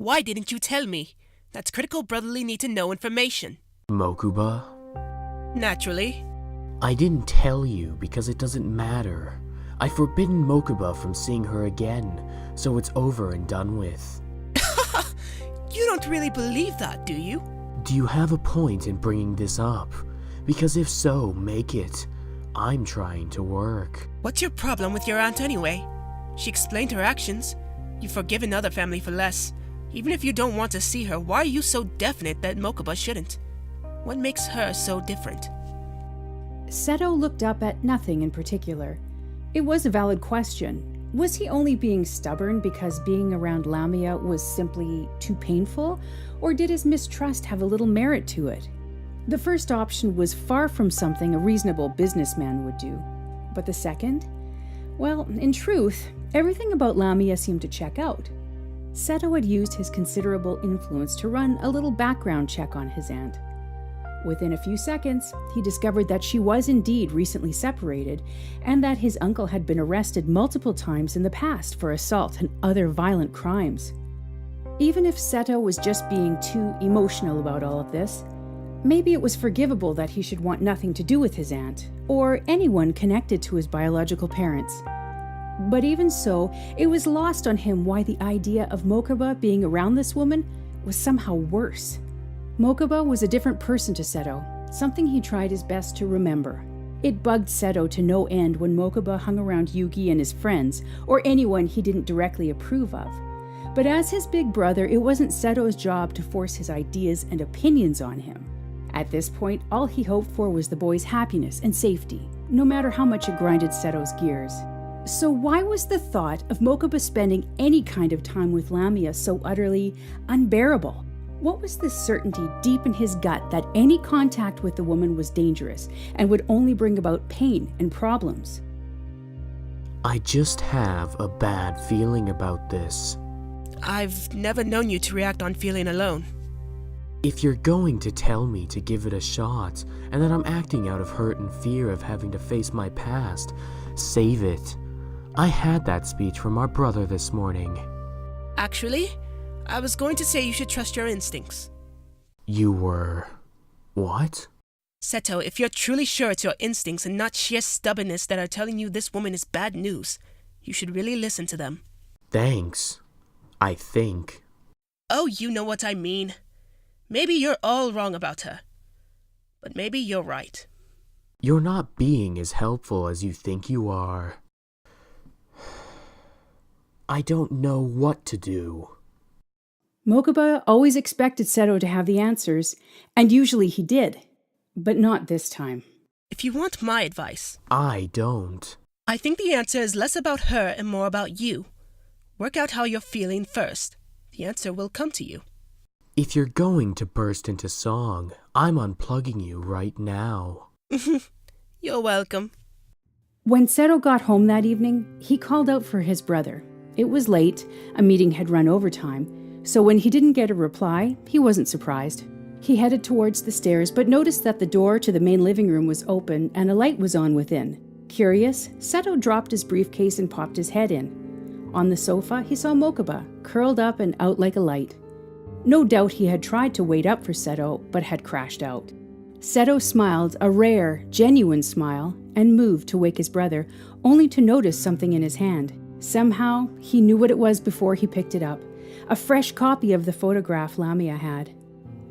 Why didn't you tell me? That's critical brotherly need to know information. Mokuba? Naturally. I didn't tell you because it doesn't matter. I've forbidden Mokuba from seeing her again, so it's over and done with. You don't really believe that, do you? Do you have a point in bringing this up? Because if so, make it. I'm trying to work. What's your problem with your aunt anyway? She explained her actions. You forgive another family for less. Even if you don't want to see her, why are you so definite that Mokuba shouldn't? What makes her so different? Seto looked up at nothing in particular. It was a valid question. Was he only being stubborn because being around Lamia was simply too painful, or did his mistrust have a little merit to it? The first option was far from something a reasonable businessman would do. But the second? Well, in truth, everything about Lamia seemed to check out. Seto had used his considerable influence to run a little background check on his aunt. Within a few seconds, he discovered that she was indeed recently separated, and that his uncle had been arrested multiple times in the past for assault and other violent crimes. Even if Seto was just being too emotional about all of this, maybe it was forgivable that he should want nothing to do with his aunt, or anyone connected to his biological parents. But even so, it was lost on him why the idea of Mokuba being around this woman was somehow worse. Mokuba was a different person to Seto, something he tried his best to remember. It bugged Seto to no end when Mokuba hung around Yugi and his friends, or anyone he didn't directly approve of. But as his big brother, it wasn't Seto's job to force his ideas and opinions on him. At this point, all he hoped for was the boy's happiness and safety, no matter how much it grinded Seto's gears. So why was the thought of Mokuba spending any kind of time with Lamia so utterly unbearable? What was the certainty deep in his gut that any contact with the woman was dangerous and would only bring about pain and problems? I just have a bad feeling about this. I've never known you to react on feeling alone. If you're going to tell me to give it a shot, and that I'm acting out of hurt and fear of having to face my past, save it. I had that speech from our brother this morning. Actually, I was going to say you should trust your instincts. You were... what? Seto, if you're truly sure it's your instincts and not sheer stubbornness that are telling you this woman is bad news, you should really listen to them. Thanks. I think. Oh, you know what I mean. Maybe you're all wrong about her. But maybe you're right. You're not being as helpful as you think you are. I don't know what to do. Mokuba always expected Seto to have the answers, and usually he did. But not this time. If you want my advice... I don't. I think the answer is less about her and more about you. Work out how you're feeling first. The answer will come to you. If you're going to burst into song, I'm unplugging you right now. You're welcome. When Seto got home that evening, he called out for his brother. It was late, a meeting had run overtime, so when he didn't get a reply, he wasn't surprised. He headed towards the stairs, but noticed that the door to the main living room was open and a light was on within. Curious, Seto dropped his briefcase and popped his head in. On the sofa, he saw Mokuba, curled up and out like a light. No doubt he had tried to wait up for Seto, but had crashed out. Seto smiled, a rare, genuine smile, and moved to wake his brother, only to notice something in his hand. Somehow, he knew what it was before he picked it up. A fresh copy of the photograph Lamia had.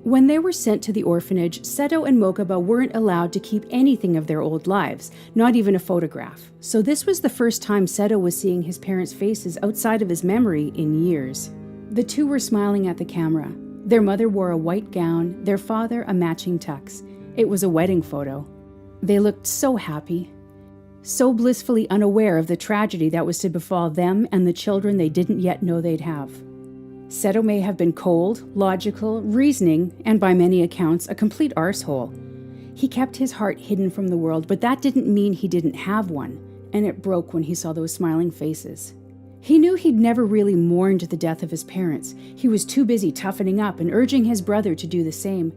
When they were sent to the orphanage, Seto and Mokuba weren't allowed to keep anything of their old lives, not even a photograph. So this was the first time Seto was seeing his parents' faces outside of his memory in years. The two were smiling at the camera. Their mother wore a white gown, their father a matching tux. It was a wedding photo. They looked so happy, so blissfully unaware of the tragedy that was to befall them and the children they didn't yet know they'd have. Seto may have been cold, logical, reasoning, and by many accounts, a complete arsehole. He kept his heart hidden from the world, but that didn't mean he didn't have one, and it broke when he saw those smiling faces. He knew he'd never really mourned the death of his parents. He was too busy toughening up and urging his brother to do the same,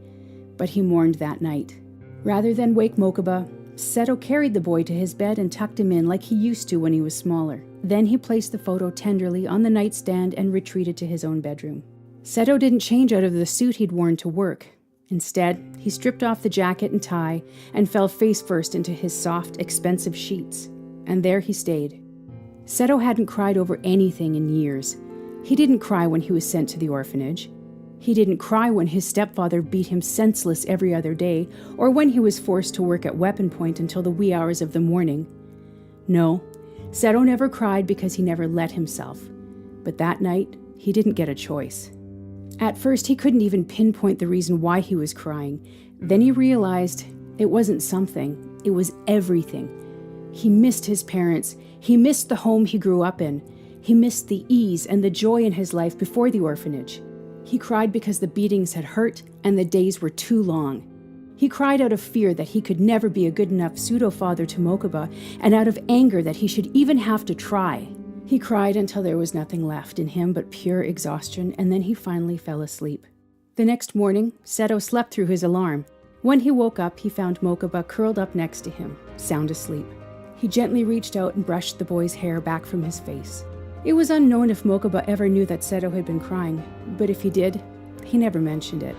but he mourned that night. Rather than wake Mokuba, Seto carried the boy to his bed and tucked him in like he used to when he was smaller. Then he placed the photo tenderly on the nightstand and retreated to his own bedroom. Seto didn't change out of the suit he'd worn to work. Instead, he stripped off the jacket and tie and fell face first into his soft, expensive sheets. And there he stayed. Seto hadn't cried over anything in years. He didn't cry when he was sent to the orphanage. He didn't cry when his stepfather beat him senseless every other day, or when he was forced to work at weapon point until the wee hours of the morning. No, Seto never cried because he never let himself. But that night, he didn't get a choice. At first, he couldn't even pinpoint the reason why he was crying. Then he realized it wasn't something, it was everything. He missed his parents. He missed the home he grew up in. He missed the ease and the joy in his life before the orphanage. He cried because the beatings had hurt and the days were too long. He cried out of fear that he could never be a good enough pseudo-father to Mokuba, and out of anger that he should even have to try. He cried until there was nothing left in him but pure exhaustion, and then he finally fell asleep. The next morning, Seto slept through his alarm. When he woke up, he found Mokuba curled up next to him, sound asleep. He gently reached out and brushed the boy's hair back from his face. It was unknown if Mokuba ever knew that Seto had been crying, but if he did, he never mentioned it.